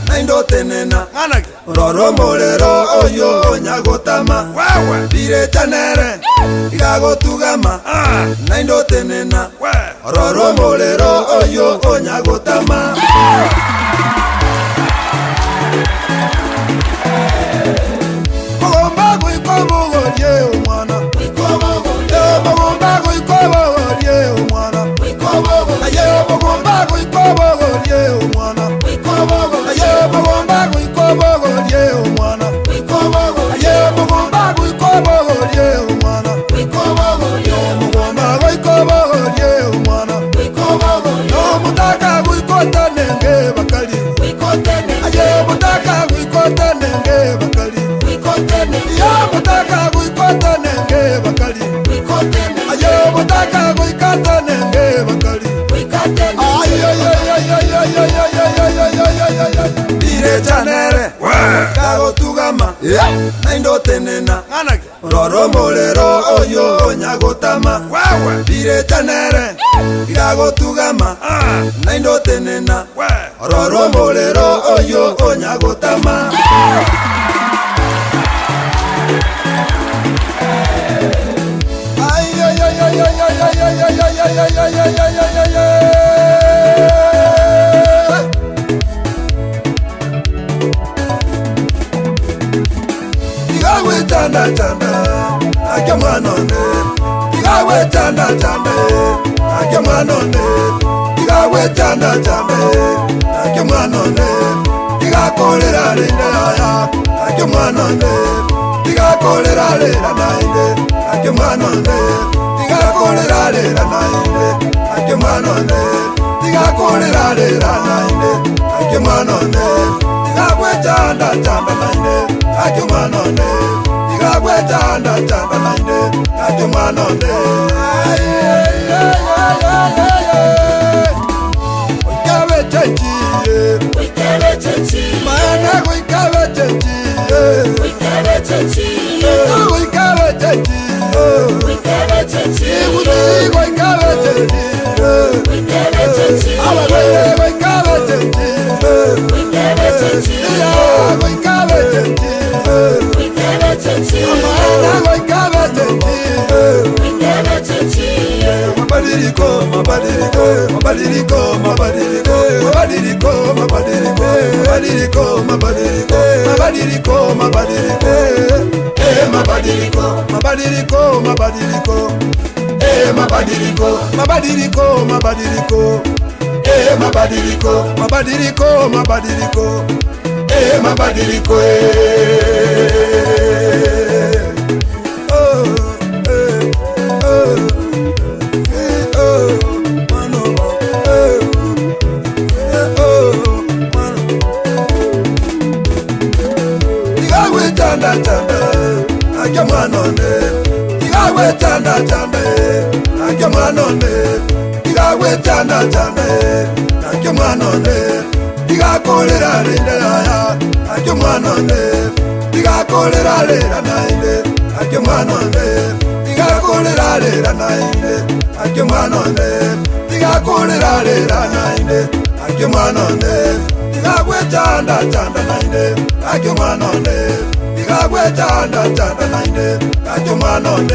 Naindo tenena Roro morero oyo nyagotama Bire tenere Igago tugama Naindo tenena Roro morero oyo nyagotama Mogomba kuikomo godie umwana Mogomba kuikomo godie umwana Aye mogomba kuikomo godie umwana Aye mogomba kuikomo godie umwana Aye mogomba kuikomo godie umwana Mogomba kuikomo godie umwana No mutaka kuikota nenge bakali Aye mutaka kuikota nenge bakali Ya mutaka kuikota nenge bakali Aye mutaka kuikota nenge bakali Bire chanere Gago tugama Naindo tenena Roro morero oyo nyagotama Bire chanere Gago tugama Naindo tenena Roro morero oyo nyagotama Chanda chanda, akemanone. Igawe chanda chanda, akemanone. Igawe chanda chanda, akemanone. Igakolera lenda ya, akemanone. Igakolera lenda nainde, akemanone. Igakolera lenda nainde, akemanone. Igakolera lenda nainde, akemanone. Igawe chanda chanda nainde, akemanone. Igagwe chanda chanda nainde ajumanone Wikabe chenchi Mana wikabe chenchi Wikabe chenchi Wikabe chenchi Wikabe chenchi Wikabe chenchi Wikabe chenchi Awabe wikabe chenchi Wikabe chenchi Wikabe chenchi Mabadiriko, mabadiriko, mabadiriko, mabadiriko, mabadiriko, mabadiriko, mabadiriko, mabadiriko, mabadiriko, mabadiriko, mabadiriko, mabadiriko, mabadiriko, mabadiriko, mabadiriko, mabadiriko, mabadiriko, mabadiriko, mabadiriko, mabadiriko, Chanda chanda, akemanone. Igawe chanda chanda, akemanone. Igawe chanda chanda, akemanone. Igakolera lenda ya, akemanone. Igakolera lenda nainde, akemanone. Igakolera lenda nainde, akemanone. Tigakurira rira naine Ake mwana one Tigagwe chanda chanda naine Ake mwana one Tigagwe chanda chanda naine Ake mwana one